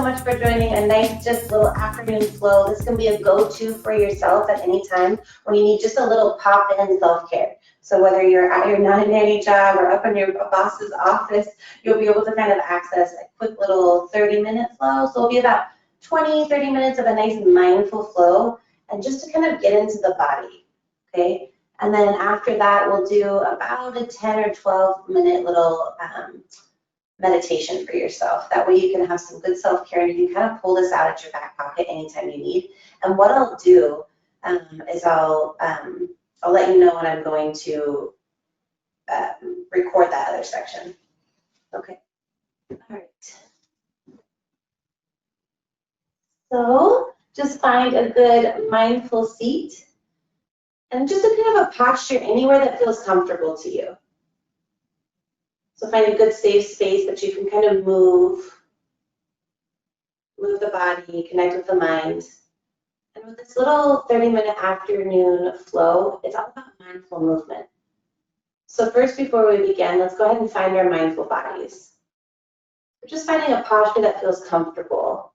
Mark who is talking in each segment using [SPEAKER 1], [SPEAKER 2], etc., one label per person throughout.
[SPEAKER 1] much for joining a nice, just little afternoon flow. This can be a go-to for yourself at any time when you need just a little pop-in self-care. So whether you're at your non-nanny job or up in your boss's office, you'll be able to kind of access a quick little 30-minute flow. So it'll be about 20, 30 minutes of a nice mindful flow, and just to kind of get into the body, okay? And then after that, we'll do about a 10 or 12-minute little meditation for yourself. That way you can have some good self-care and you can kind of pull this out at your back pocket anytime you need. And what I'll do is I'll let you know when I'm going to record that other section. Okay, all right. So just find a good mindful seat and just a kind of a posture anywhere that feels comfortable to you. So find a good safe space that you can kind of move the body, connect with the mind. And with this little 30-minute afternoon flow, it's all about mindful movement. So first, before we begin, let's go ahead and find our mindful bodies. We're just finding a posture that feels comfortable.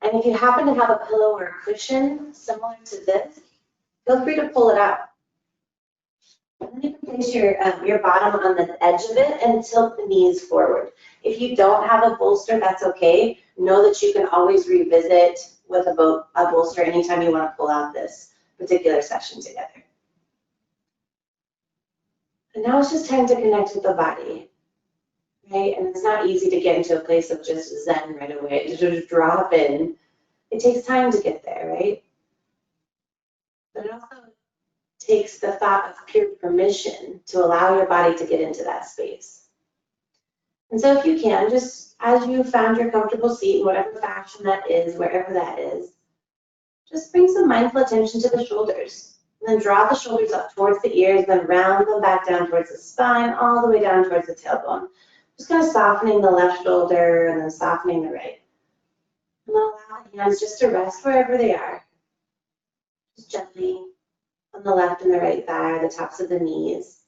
[SPEAKER 1] And if you happen to have a pillow or a cushion similar to this, feel free to pull it out. And then you can place your bottom on the edge of it and tilt the knees forward. If you don't have a bolster, that's okay. Know that you can always revisit with a bolster anytime you want to pull out this particular session together. And now it's just time to connect with the body, right? And it's not easy to get into a place of just Zen right away, to just drop in. It takes time to get there, right? But it also takes the thought of pure permission to allow your body to get into that space. And so if you can, just as you found your comfortable seat in whatever fashion that is, wherever that is, just bring some mindful attention to the shoulders. And then draw the shoulders up towards the ears, then round them back down towards the spine, all the way down towards the tailbone. Just kind of softening the left shoulder and then softening the right. And then allow the hands just to rest wherever they are. Just gently on the left and the right thigh, the tops of the knees.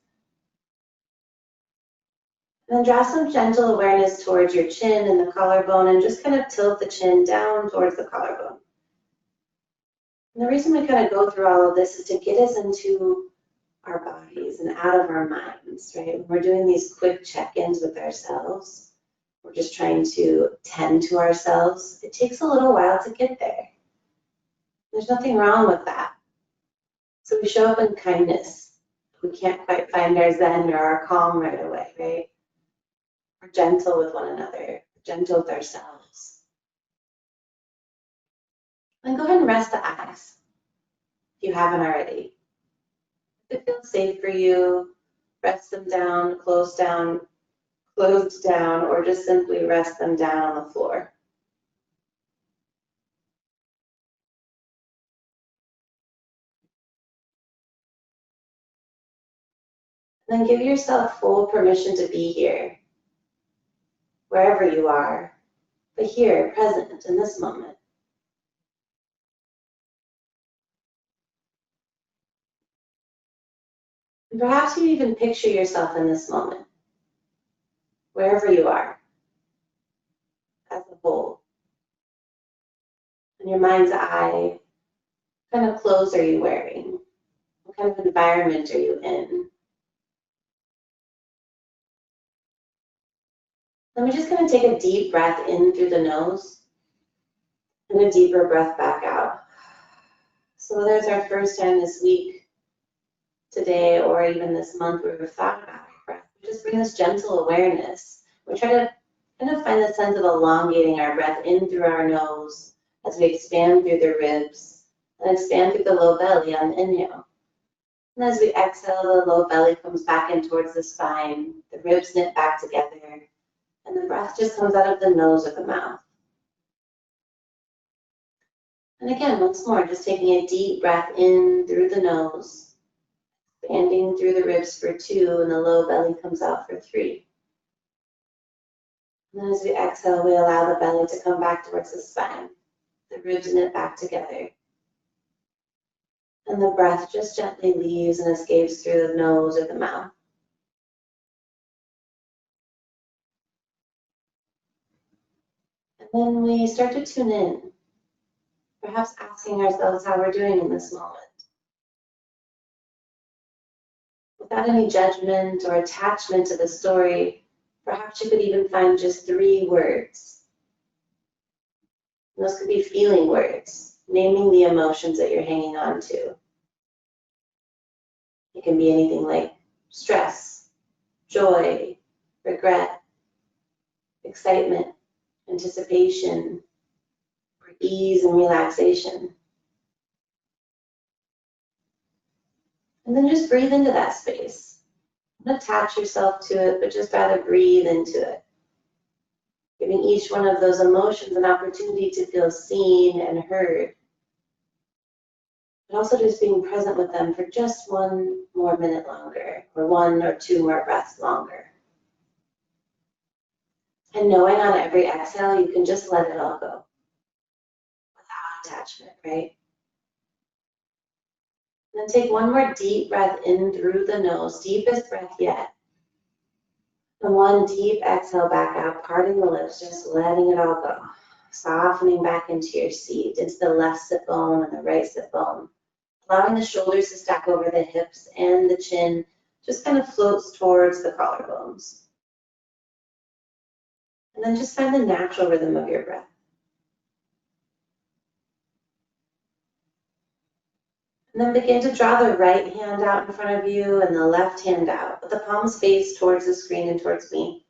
[SPEAKER 1] And then draw some gentle awareness towards your chin and the collarbone and just kind of tilt the chin down towards the collarbone. And the reason we kind of go through all of this is to get us into our bodies and out of our minds, right? When we're doing these quick check-ins with ourselves, we're just trying to tend to ourselves. It takes a little while to get there. There's nothing wrong with that. So we show up in kindness. We can't quite find our Zen or our calm right away, right? We're gentle with one another, gentle with ourselves. Then go ahead and rest the eyes, if you haven't already. If it feels safe for you, rest them down, closed down, or just simply rest them down on the floor. And then give yourself full permission to be here, wherever you are, but here, present in this moment. And perhaps you even picture yourself in this moment, wherever you are, as a whole. In your mind's eye, what kind of clothes are you wearing? What kind of environment are you in? Then we're just going to take a deep breath in through the nose and a deeper breath back out. So there's our first time this week, today, or even this month where we've thought about our breath. We just bring this gentle awareness. We try to kind of find the sense of elongating our breath in through our nose as we expand through the ribs and expand through the low belly on the inhale. And as we exhale, the low belly comes back in towards the spine, the ribs knit back together, and the breath just comes out of the nose or the mouth. And again, once more, just taking a deep breath in through the nose, expanding through the ribs for 2, and the low belly comes out for 3. And then as we exhale, we allow the belly to come back towards the spine, the ribs knit back together. And the breath just gently leaves and escapes through the nose or the mouth. And then we start to tune in, perhaps asking ourselves how we're doing in this moment. Without any judgment or attachment to the story, perhaps you could even find just 3 words. And those could be feeling words, naming the emotions that you're hanging on to. It can be anything like stress, joy, regret, excitement, anticipation, or ease and relaxation. And then just breathe into that space. Don't attach yourself to it, but just rather breathe into it. Giving each one of those emotions an opportunity to feel seen and heard. But also just being present with them for just 1 more minute longer, or 1 or 2 more breaths longer. And knowing on every exhale, you can just let it all go. Without attachment, right? And then take 1 more deep breath in through the nose, deepest breath yet. And 1 deep exhale back out, parting the lips, just letting it all go. Softening back into your seat, into the left sit bone and the right sit bone. Allowing the shoulders to stack over the hips and the chin just kind of floats towards the collarbones. And then just find the natural rhythm of your breath. And then begin to draw the right hand out in front of you and the left hand out, with the palms face towards the screen and towards me.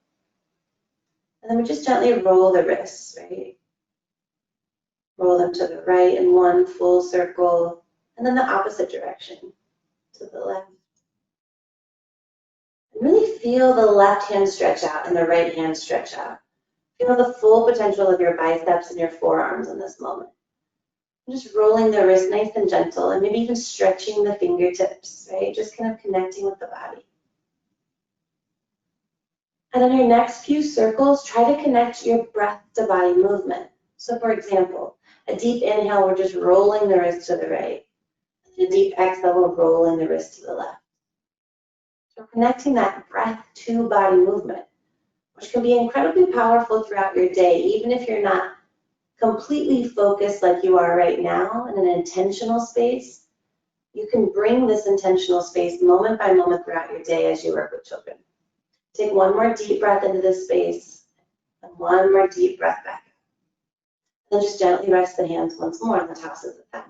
[SPEAKER 1] And then we just gently roll the wrists, right? Roll them to the right in 1 full circle, and then the opposite direction, to the left. And really feel the left hand stretch out and the right hand stretch out. Feel the full potential of your biceps and your forearms in this moment. And just rolling the wrist nice and gentle, and maybe even stretching the fingertips, right? Just kind of connecting with the body. And in your next few circles, try to connect your breath to body movement. So for example, a deep inhale, we're just rolling the wrist to the right. And a deep exhale, we're rolling the wrist to the left. So connecting that breath to body movement, which can be incredibly powerful throughout your day, even if you're not completely focused like you are right now in an intentional space. You can bring this intentional space moment by moment throughout your day as you work with children. Take 1 more deep breath into this space, and 1 more deep breath back. Then just gently rest the hands once more on the tops of the thighs.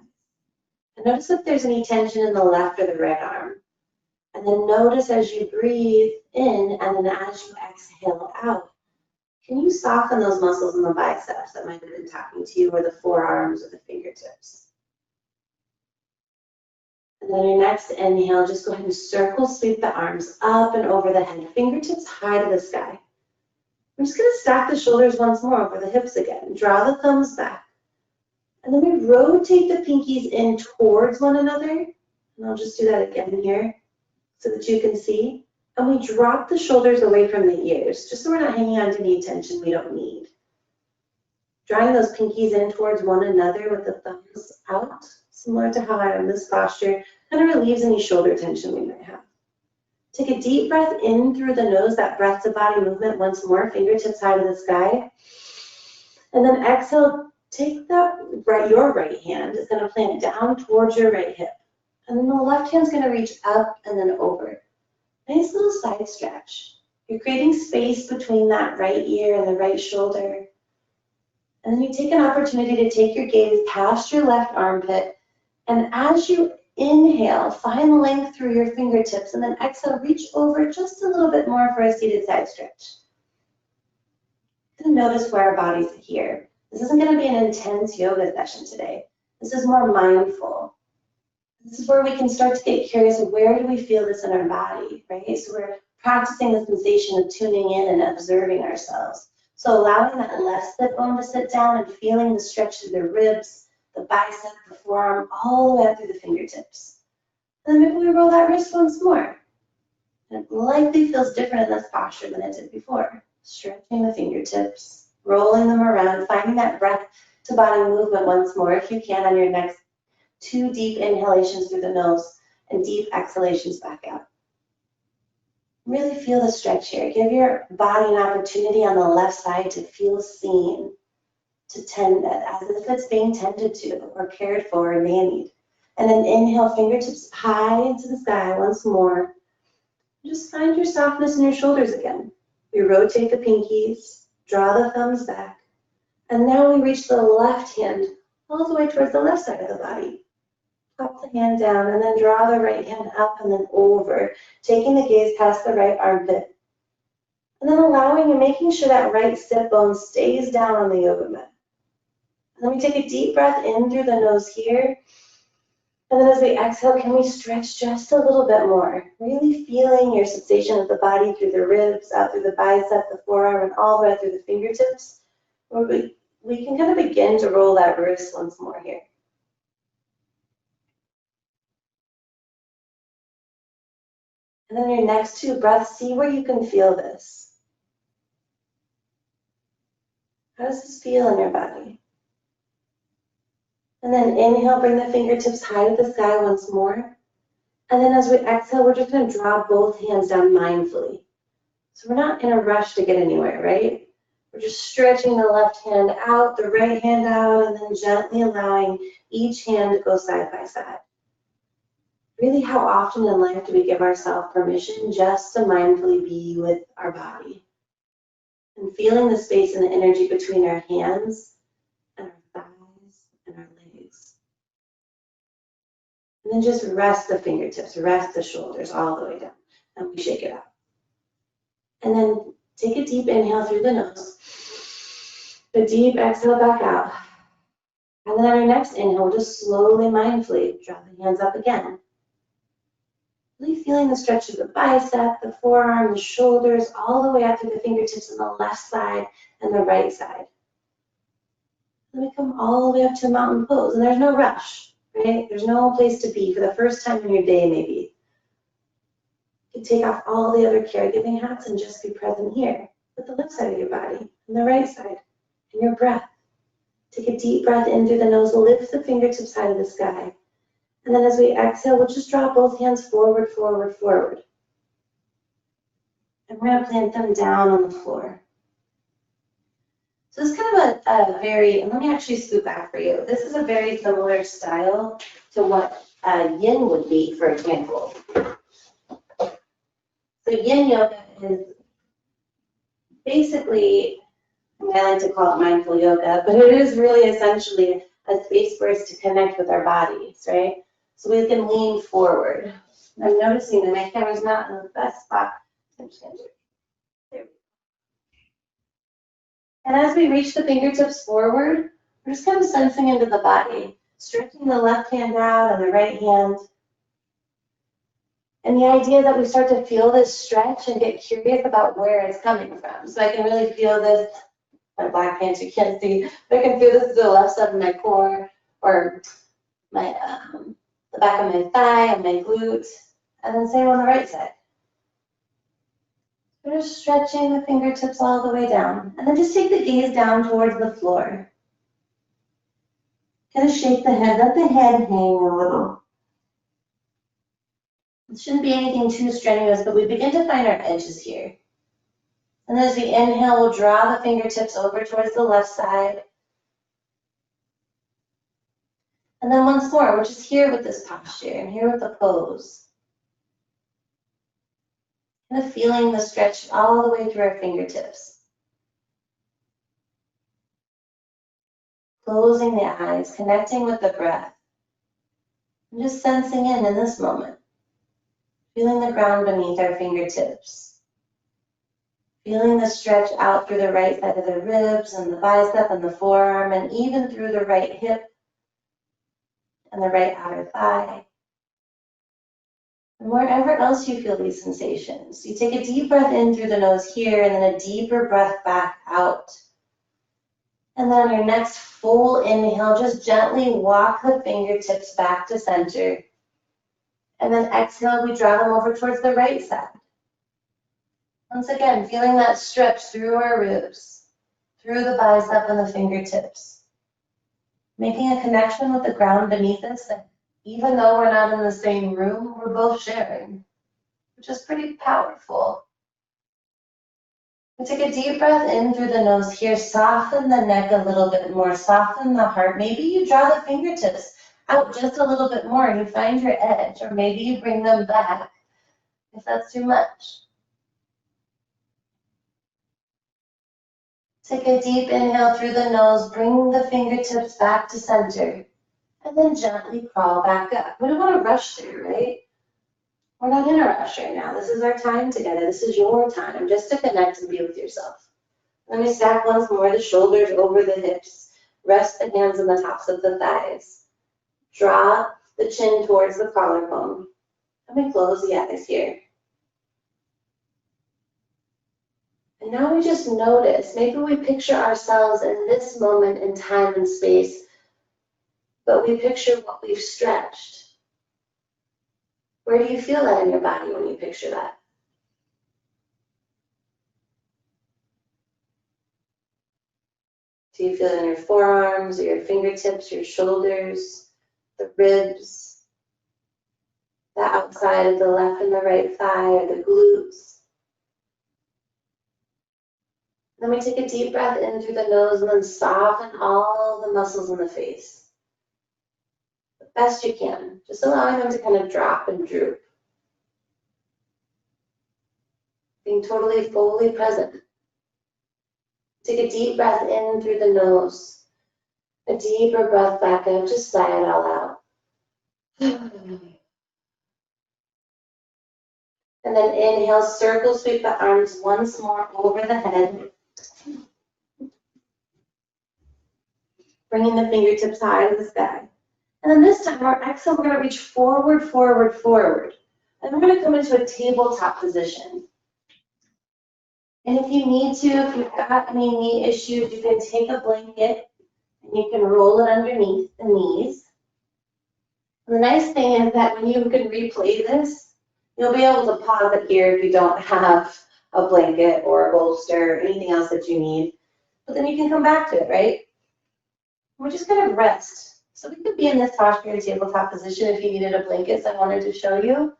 [SPEAKER 1] And notice if there's any tension in the left or the right arm. And then notice as you breathe in and then as you exhale out, can you soften those muscles in the biceps that might have been talking to you, or the forearms or the fingertips? And then your next inhale, just go ahead and circle sweep the arms up and over the head, fingertips high to the sky. I'm just going to stack the shoulders once more over the hips again. Draw the thumbs back. And then we rotate the pinkies in towards one another. And I'll just do that again here so that you can see. And we drop the shoulders away from the ears, just so we're not hanging on to any tension we don't need. Drawing those pinkies in towards one another with the thumbs out, similar to how I am in this posture, kind of relieves any shoulder tension we might have. Take a deep breath in through the nose, that breath to body movement once more, fingertips high to the sky. And then exhale, take that your right hand is going to plant down towards your right hip. And then the left hand's going to reach up and then over. Nice little side stretch. You're creating space between that right ear and the right shoulder. And then you take an opportunity to take your gaze past your left armpit. And as you inhale, find length through your fingertips, and then exhale, reach over just a little bit more for a seated side stretch. And notice where our bodies are here. This isn't going to be an intense yoga session today. This is more mindful. This is where we can start to get curious of where do we feel this in our body, right? So we're practicing the sensation of tuning in and observing ourselves. So allowing that left sit bone to sit down and feeling the stretch through the ribs, the bicep, the forearm, all the way up through the fingertips. And then maybe we roll that wrist once more. And it likely feels different in this posture than it did before. Stretching the fingertips, rolling them around, finding that breath to body movement once more if you can on your next 2 deep inhalations through the nose and deep exhalations back out. Really feel the stretch here. Give your body an opportunity on the left side to feel seen. to tend it, as if it's being tended to or cared for or nannied. And then inhale, fingertips high into the sky once more. Just find your softness in your shoulders again. We rotate the pinkies, draw the thumbs back, and now we reach the left hand all the way towards the left side of the body. Pop the hand down and then draw the right hand up and then over, taking the gaze past the right armpit. And then allowing and making sure that right sit bone stays down on the yoga mat. And then we take a deep breath in through the nose here. And then as we exhale, can we stretch just a little bit more? Really feeling your sensation of the body through the ribs, out through the bicep, the forearm, and all the way through the fingertips. We can kind of begin to roll that wrist once more here. And then your next two breaths, see where you can feel this. How does this feel in your body? And then inhale, bring the fingertips high to the sky once more. And then as we exhale, we're just going to draw both hands down mindfully. So we're not in a rush to get anywhere, right? We're just stretching the left hand out, the right hand out, and then gently allowing each hand to go side by side. Really, how often in life do we give ourselves permission just to mindfully be with our body? And feeling the space and the energy between our hands and our thighs and our legs. And then just rest the fingertips, rest the shoulders all the way down. And we shake it out. And then take a deep inhale through the nose. A deep exhale back out. And then on your next inhale, just slowly, mindfully draw the hands up again. Really feeling the stretch of the bicep, the forearm, the shoulders, all the way up through the fingertips on the left side and the right side. Then we come all the way up to a mountain pose, and there's no rush, right? There's no place to be for the first time in your day, maybe. You can take off all the other caregiving hats and just be present here with the left side of your body and the right side and your breath. Take a deep breath in through the nose, lift the fingertips high to the sky. And then as we exhale, we'll just draw both hands forward, forward, forward. And we're going to plant them down on the floor. So this is kind of a very, and let me actually scoot back for you. This is a very similar style to what yin would be, for example. So yin yoga is basically, I like to call it mindful yoga, but it is really essentially a space for us to connect with our bodies, right? So we can lean forward. I'm noticing that my camera's not in the best spot. I'm just gonna do it. There we go. And as we reach the fingertips forward, we're just kind of sensing into the body, stretching the left hand out and the right hand. And the idea that we start to feel this stretch and get curious about where it's coming from. So I can really feel this, my black pants you can't see, but I can feel this to the left side of my core or my the back of my thigh and my glutes, and then same on the right side. We're just stretching the fingertips all the way down, and then just take the gaze down towards the floor. Kind of shake the head, let the head hang a little. It shouldn't be anything too strenuous, but we begin to find our edges here. And as we inhale, we'll draw the fingertips over towards the left side. And then once more, we're just here with this posture and here with the pose. Kind of feeling the stretch all the way through our fingertips. Closing the eyes, connecting with the breath. And just sensing in this moment. Feeling the ground beneath our fingertips. Feeling the stretch out through the right side of the ribs and the bicep and the forearm and even through the right hip and the right outer thigh. And wherever else you feel these sensations, you take a deep breath in through the nose here and then a deeper breath back out. And then on your next full inhale, just gently walk the fingertips back to center. And then exhale, we draw them over towards the right side. Once again, feeling that stretch through our ribs, through the bicep and the fingertips. Making a connection with the ground beneath us that even though we're not in the same room, we're both sharing, which is pretty powerful. We take a deep breath in through the nose here. Soften the neck a little bit more. Soften the heart. Maybe you draw the fingertips out just a little bit more and you find your edge, or maybe you bring them back if that's too much. Take a deep inhale through the nose. Bring the fingertips back to center. And then gently crawl back up. We don't want to rush through, right? We're not in a rush right now. This is our time together. This is your time just to connect and be with yourself. Let me stack once more the shoulders over the hips. Rest the hands on the tops of the thighs. Draw the chin towards the collarbone. Let me close the eyes here. And now we just notice, maybe we picture ourselves in this moment in time and space, but we picture what we've stretched. Where do you feel that in your body when you picture that? Do you feel it in your forearms, or your fingertips, your shoulders, the ribs, the outside of the left and the right thigh, or the glutes? Then we take a deep breath in through the nose and then soften all the muscles in the face. The best you can, just allowing them to kind of drop and droop. Being totally fully present. Take a deep breath in through the nose. A deeper breath back up, just sigh it all out. And then inhale, circle sweep the arms once more over the head. Bringing the fingertips high to the sky. And then this time, our exhale, we're going to reach forward, forward, forward. And we're going to come into a tabletop position. And if you need to, if you've got any knee issues, you can take a blanket and you can roll it underneath the knees. And the nice thing is that when you can replay this, you'll be able to pause it here if you don't have a blanket or a bolster or anything else that you need. But then you can come back to it, right? We're just going to rest. So we could be in this posture, tabletop position if you needed a blanket, so I wanted to show you.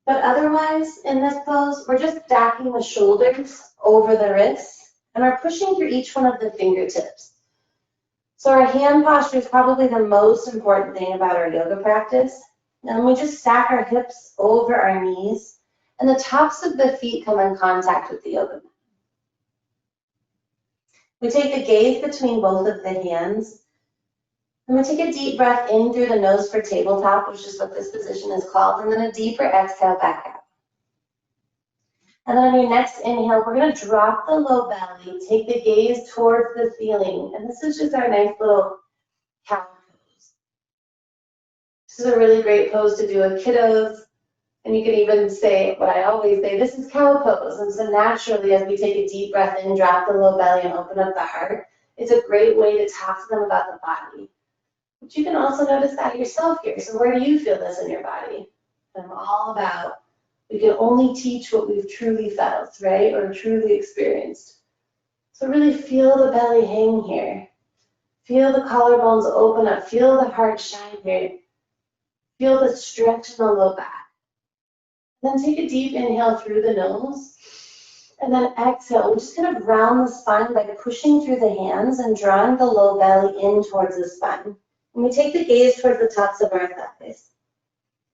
[SPEAKER 1] But otherwise, in this pose, we're just stacking the shoulders over the wrists, and we're pushing through each one of the fingertips. So our hand posture is probably the most important thing about our yoga practice. And we just stack our hips over our knees, and the tops of the feet come in contact with the yoga mat. We take the gaze between both of the hands. And we take a deep breath in through the nose for tabletop, which is what this position is called, and then a deeper exhale back out. And then on your next inhale, we're going to drop the low belly, take the gaze towards the ceiling, and this is just our nice little cow pose. This is a really great pose to do with kiddos, and you can even say what I always say, this is cow pose. And so naturally, as we take a deep breath in, drop the low belly, and open up the heart, it's a great way to talk to them about the body. But you can also notice that yourself here. So where do you feel this in your body? And I'm all about, we can only teach what we've truly felt, right? Or truly experienced. So really feel the belly hang here. Feel the collarbones open up. Feel the heart shine here. Feel the stretch in the low back. Then take a deep inhale through the nose. And then exhale. We're just going to round the spine by pushing through the hands and drawing the low belly in towards the spine. And we take the gaze towards the tops of our thighs.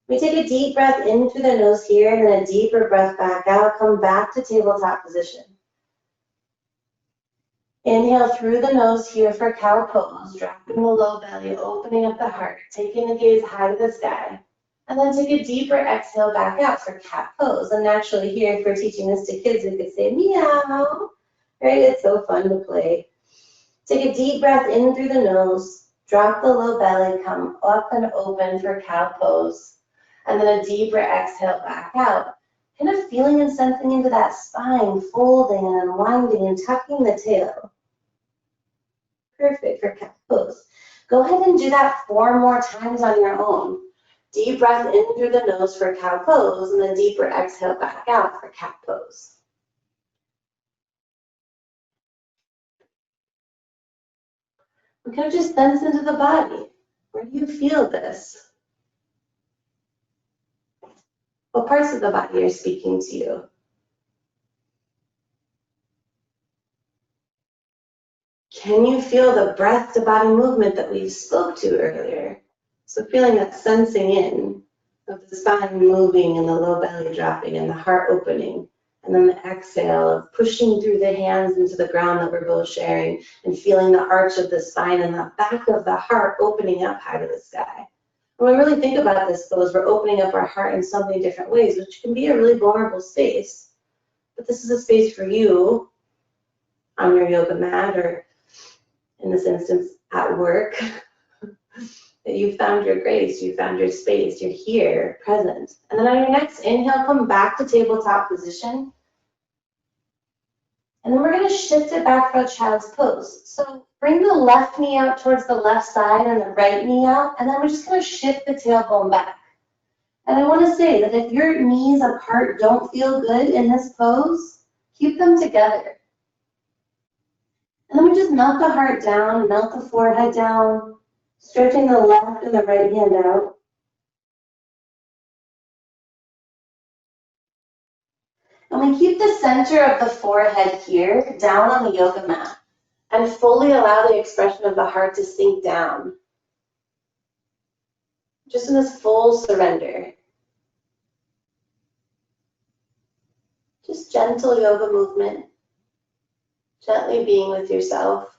[SPEAKER 1] We take a deep breath in through the nose here, and then a deeper breath back out. Come back to tabletop position. Inhale through the nose here for cow pose, dropping the low belly, opening up the heart, taking the gaze high to the sky. And then take a deeper exhale back out for cat pose. And naturally here, if we're teaching this to kids, we could say meow. Right? It's so fun to play. Take a deep breath in through the nose. Drop the low belly, come up and open for cow pose. And then a deeper exhale back out. Kind of feeling and sensing into that spine, folding and unwinding and tucking the tail. Perfect for cow pose. Go ahead and do that 4 more times on your own. Deep breath in through the nose for cow pose, and then deeper exhale back out for cat pose. We kind of just sense into the body. Where do you feel this? What parts of the body are speaking to you? Can you feel the breath to body movement that we spoke to earlier? So feeling that sensing in of the spine moving and the low belly dropping and the heart opening. And then the exhale of pushing through the hands into the ground that we're both sharing and feeling the arch of the spine and the back of the heart opening up high to the sky. When we really think about this pose, we're opening up our heart in so many different ways, which can be a really vulnerable space. But this is a space for you on your yoga mat, or in this instance, at work, that you found your grace, you found your space, you're here, present. And then on your next inhale, come back to tabletop position. And then we're going to shift it back for a child's pose. So bring the left knee out towards the left side and the right knee out, and then we're just going to shift the tailbone back. And I want to say that if your knees apart don't feel good in this pose, keep them together. And then we just melt the heart down, melt the forehead down, stretching the left and the right hand out. And we keep the center of the forehead here, down on the yoga mat, and fully allow the expression of the heart to sink down. Just in this full surrender. Just gentle yoga movement, gently being with yourself.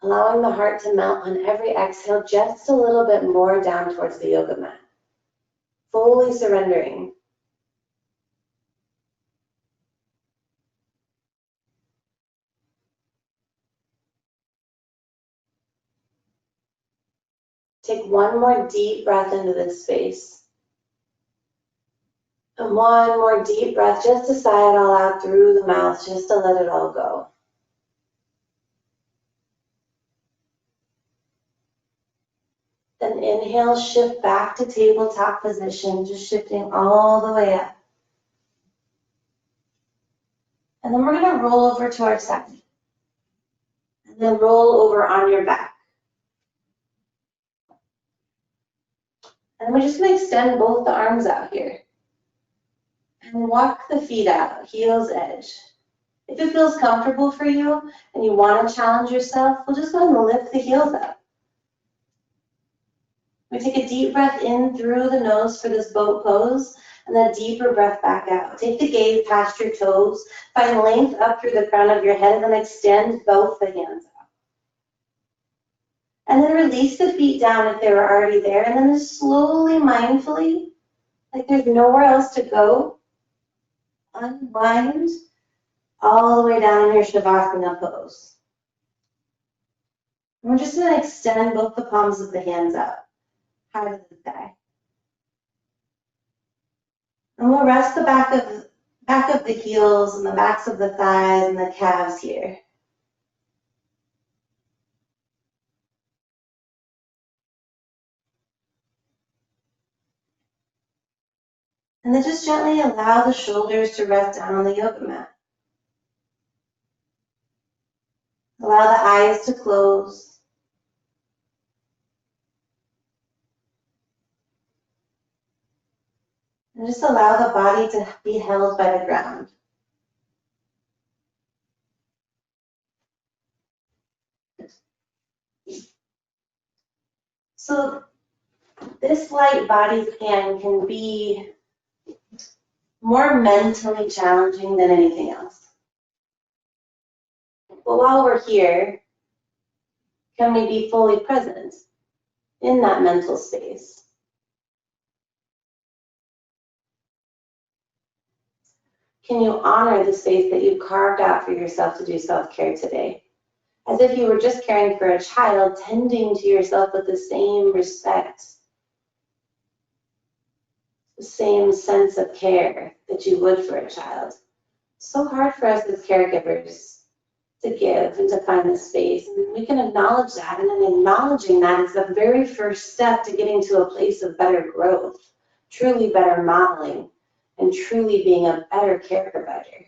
[SPEAKER 1] Allowing the heart to melt on every exhale just a little bit more down towards the yoga mat. Fully surrendering. Take one more deep breath into this space. And one more deep breath just to sigh it all out through the mouth, just to let it all go. Then inhale, shift back to tabletop position, just shifting all the way up. And then we're going to roll over to our side. And then roll over on your back. And we're just going to extend both the arms out here. And walk the feet out, heels edge. If it feels comfortable for you and you want to challenge yourself, we'll just go ahead and lift the heels up. We take a deep breath in through the nose for this boat pose, and then a deeper breath back out. Take the gaze past your toes, find length up through the crown of your head, and then extend both the hands out. And then release the feet down if they were already there, and then just slowly, mindfully, like there's nowhere else to go, unwind all the way down in your Shavasana pose. And we're just going to extend both the palms of the hands up, high to the sky. And we'll rest the back of the heels and the backs of the thighs and the calves here. And then just gently allow the shoulders to rest down on the yoga mat. Allow the eyes to close. And just allow the body to be held by the ground. So this light body scan can be more mentally challenging than anything else. But while we're here, can we be fully present in that mental space? Can you honor the space that you've carved out for yourself to do self-care today? As if you were just caring for a child, tending to yourself with the same respect, the same sense of care that you would for a child. It's so hard for us as caregivers to give and to find the space. And we can acknowledge that, and then acknowledging that is the very first step to getting to a place of better growth, truly better modeling, and truly being a better care provider.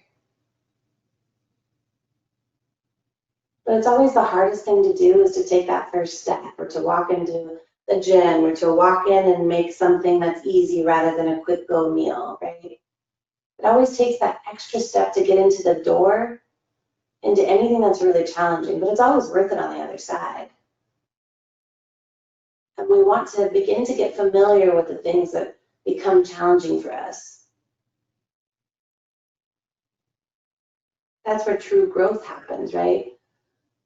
[SPEAKER 1] But it's always the hardest thing to do is to take that first step, or to walk into the gym, or to walk in and make something that's easy rather than a quick go meal, right? It always takes that extra step to get into the door into anything that's really challenging, but it's always worth it on the other side. And we want to begin to get familiar with the things that become challenging for us. That's where true growth happens, right?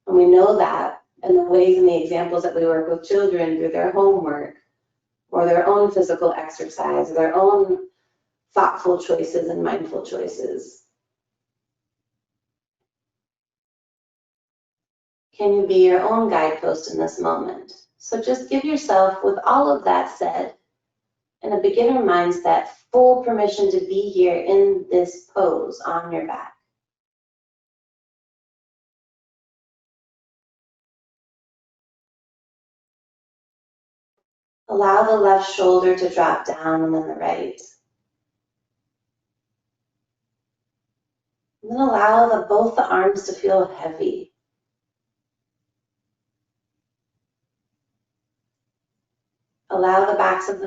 [SPEAKER 1] And we know that in the ways and the examples that we work with children through their homework or their own physical exercise or their own thoughtful choices and mindful choices. Can you be your own guidepost in this moment? So just give yourself, with all of that said, in a beginner mindset, full permission to be here in this pose on your back. Allow the left shoulder to drop down and then the right. And then allow both the arms to feel heavy. Allow the back of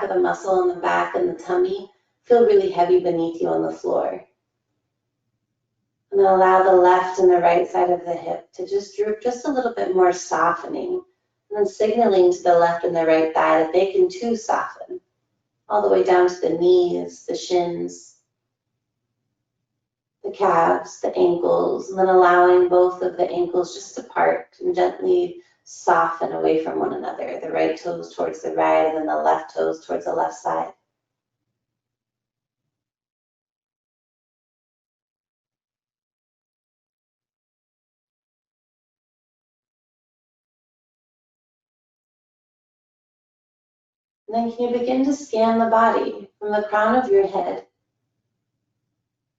[SPEAKER 1] the muscle in the back and the tummy feel really heavy beneath you on the floor. And then allow the left and the right side of the hip to just droop just a little bit more, softening. And then signaling to the left and the right thigh that they can too soften, all the way down to the knees, the shins, the calves, the ankles, and then allowing both of the ankles just to part and gently soften away from one another. The right toes towards the right and then the left toes towards the left side. And then can you begin to scan the body from the crown of your head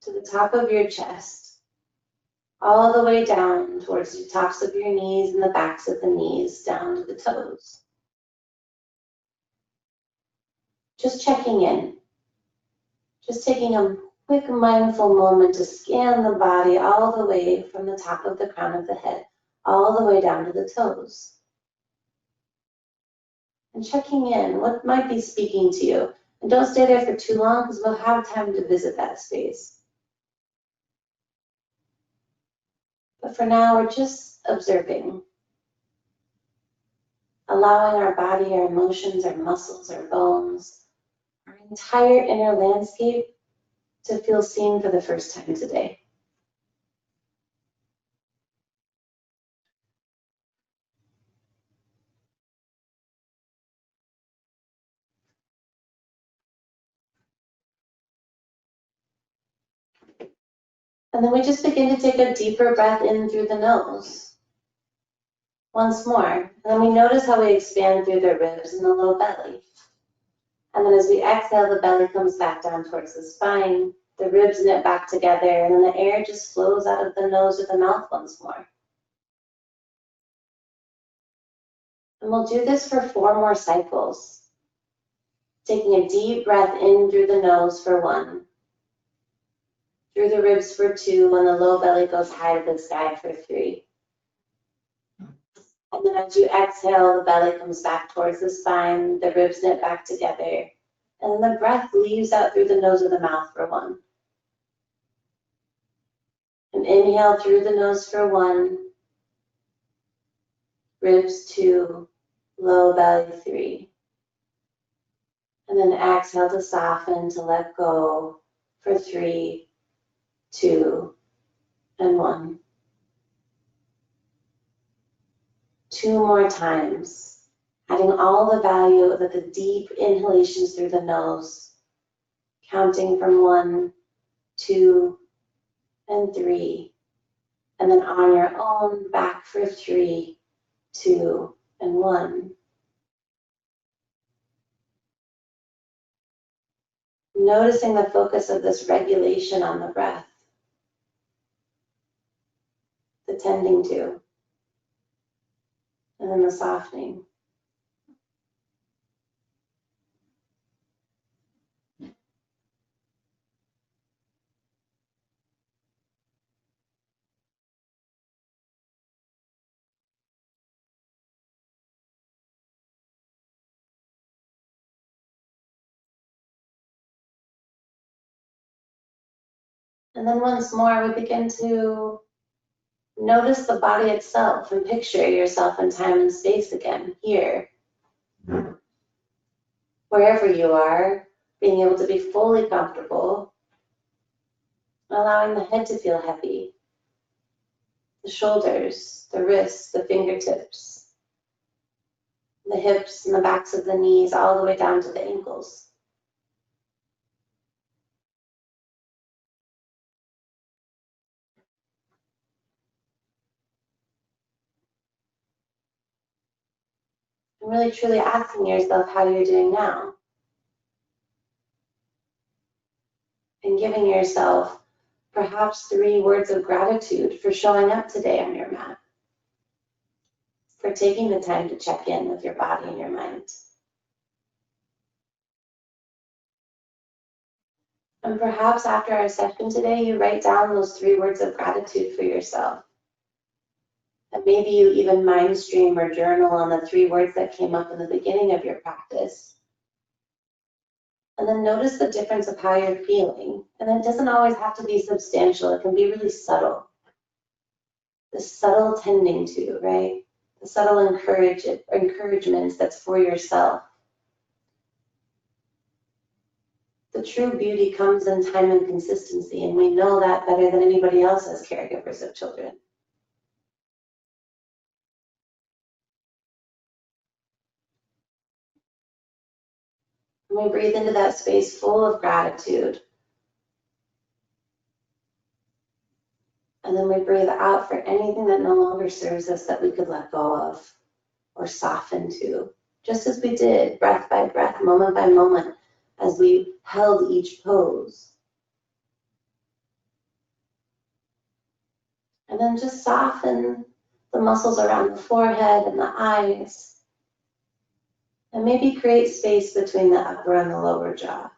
[SPEAKER 1] to the top of your chest, all the way down towards the tops of your knees and the backs of the knees, down to the toes. Just checking in. Just taking a quick mindful moment to scan the body all the way from the top of the crown of the head, all the way down to the toes. And checking in, what might be speaking to you. And don't stay there for too long because we'll have time to visit that space. But for now, we're just observing, allowing our body, our emotions, our muscles, our bones, our entire inner landscape to feel seen for the first time today. And then we just begin to take a deeper breath in through the nose. Once more. And then we notice how we expand through the ribs and the low belly. And then as we exhale, the belly comes back down towards the spine, the ribs knit back together, and then the air just flows out of the nose or the mouth once more. And we'll do this for 4 more cycles. Taking a deep breath in through the nose for 1, through the ribs for 2, and the low belly goes high to the sky for 3. And then as you exhale, the belly comes back towards the spine, the ribs knit back together, and then the breath leaves out through the nose or the mouth for 1. And inhale through the nose for 1, ribs 2, low belly 3. And then exhale to soften, to let go for 3, 2, and 1. 2 more times, adding all the value of the deep inhalations through the nose, counting from 1, 2, and 3, and then on your own back for 3, 2, and 1. Noticing the focus of this regulation on the breath, the tending to, and then the softening. And then once more, we begin to Notice the body itself and picture yourself in time and space again, here. Wherever you are, being able to be fully comfortable, allowing the head to feel heavy, the shoulders, the wrists, the fingertips, the hips and the backs of the knees, all the way down to the ankles. And really truly asking yourself how you're doing now. And giving yourself perhaps 3 words of gratitude for showing up today on your mat, for taking the time to check in with your body and your mind. And perhaps after our session today, you write down those 3 words of gratitude for yourself. And maybe you even mind stream or journal on the 3 words that came up in the beginning of your practice. And then notice the difference of how you're feeling. And it doesn't always have to be substantial. It can be really subtle. The subtle tending to, right? The subtle encouragements that's for yourself. The true beauty comes in time and consistency, and we know that better than anybody else as caregivers of children. And we breathe into that space full of gratitude. And then we breathe out for anything that no longer serves us that we could let go of or soften to, just as we did, breath by breath, moment by moment, as we held each pose. And then just soften the muscles around the forehead and the eyes. And maybe create space between the upper and the lower jaw.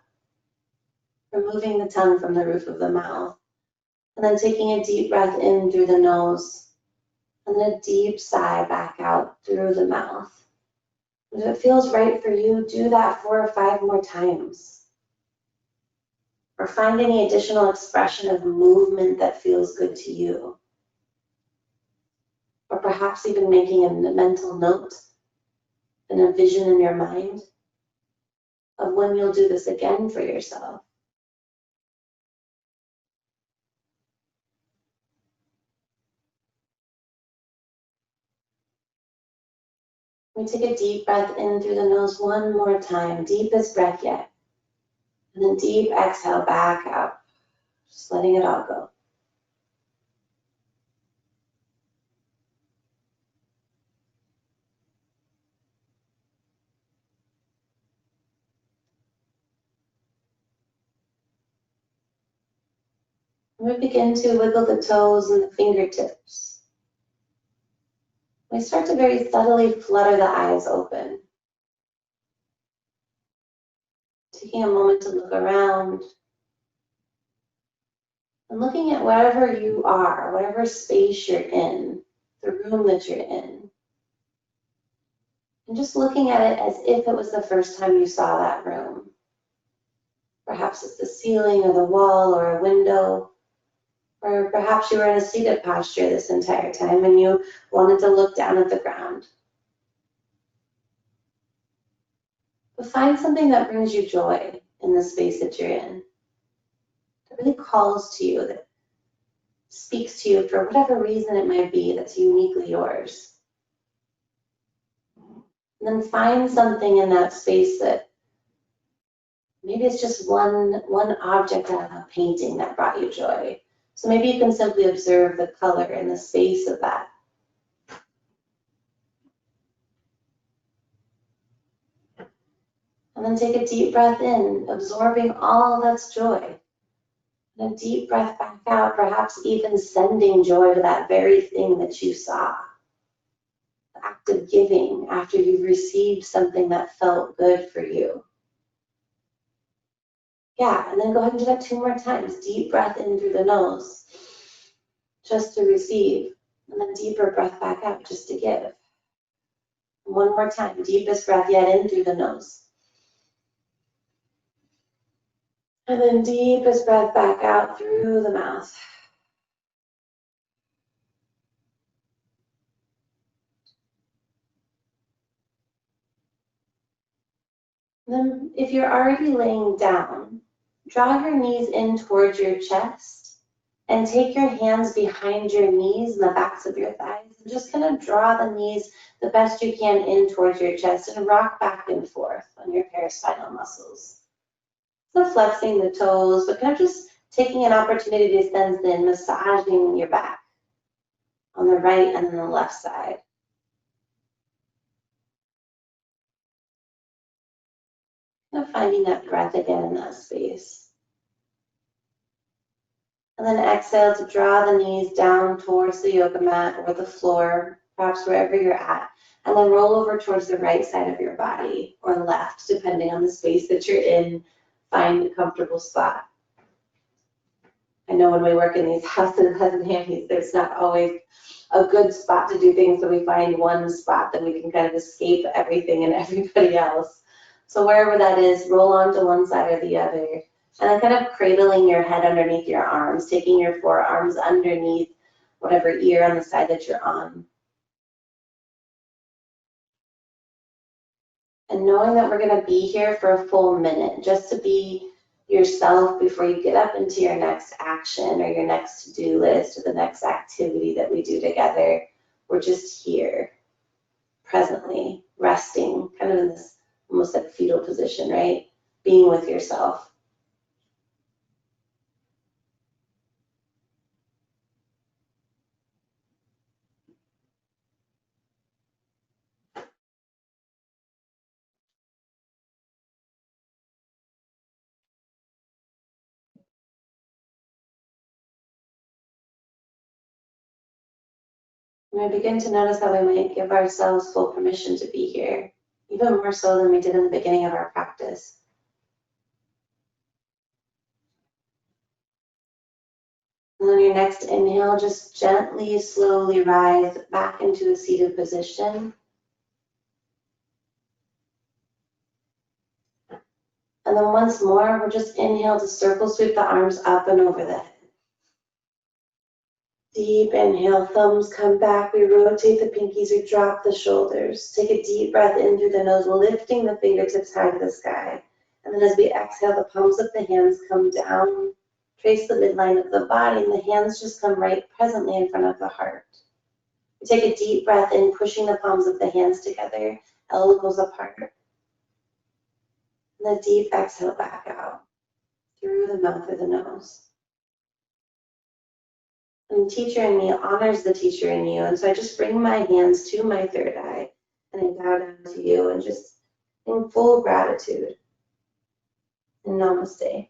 [SPEAKER 1] Removing the tongue from the roof of the mouth. And then taking a deep breath in through the nose. And then a deep sigh back out through the mouth. If it feels right for you, do that 4 or 5 more times. Or find any additional expression of movement that feels good to you. Or perhaps even making a mental note and a vision in your mind of when you'll do this again for yourself. We take a deep breath in through the nose 1 more time, deepest breath yet. And then deep exhale back out, just letting it all go. And we begin to wiggle the toes and the fingertips. We start to very subtly flutter the eyes open. Taking a moment to look around and looking at wherever you are, whatever space you're in, the room that you're in. And just looking at it as if it was the first time you saw that room. Perhaps it's the ceiling or the wall or a window. Or perhaps you were in a seated posture this entire time and you wanted to look down at the ground. But find something that brings you joy in the space that you're in. That really calls to you, that speaks to you for whatever reason it might be that's uniquely yours. And then find something in that space that maybe it's just one object out of a painting that brought you joy. So maybe you can simply observe the color and the space of that. And then take a deep breath in, absorbing all that's joy. And a deep breath back out, perhaps even sending joy to that very thing that you saw. The act of giving after you've received something that felt good for you. Yeah, and then go ahead and do that 2 more times. Deep breath in through the nose, just to receive. And then deeper breath back out, just to give. And 1 more time, deepest breath yet in through the nose. And then deepest breath back out through the mouth. Then if you're already laying down, draw your knees in towards your chest and take your hands behind your knees and the backs of your thighs. And just kind of draw the knees the best you can in towards your chest and rock back and forth on your paraspinal muscles. So flexing the toes, but kind of just taking an opportunity to send in massaging your back on the right and then the left side. Kind of finding that breath again in that space. And then exhale to draw the knees down towards the yoga mat or the floor, perhaps wherever you're at. And then roll over towards the right side of your body or left, depending on the space that you're in. Find a comfortable spot. I know when we work in these houses as nannies, there's not always a good spot to do things, so we find one spot that we can kind of escape everything and everybody else. So wherever that is, roll onto one side or the other. And then kind of cradling your head underneath your arms, taking your forearms underneath whatever ear on the side that you're on. And knowing that we're going to be here for a full minute, just to be yourself before you get up into your next action or your next to-do list or the next activity that we do together. We're just here, presently, resting, kind of in this almost like fetal position, right? Being with yourself. And I begin to notice that we might give ourselves full permission to be here, even more so than we did in the beginning of our practice. And on your next inhale, just gently, slowly rise back into a seated position. And then once more, we'll just inhale to circle sweep the arms up and over the head. Deep inhale, thumbs come back, we rotate the pinkies, we drop the shoulders. Take a deep breath in through the nose, lifting the fingertips high to the sky. And then as we exhale, the palms of the hands come down, trace the midline of the body, and the hands just come right presently in front of the heart. We take a deep breath in, pushing the palms of the hands together, elbows apart. And a deep exhale back out, through the mouth or the nose. And the teacher in me honors the teacher in you. And so I just bring my hands to my third eye and I bow down to you and just in full gratitude and namaste.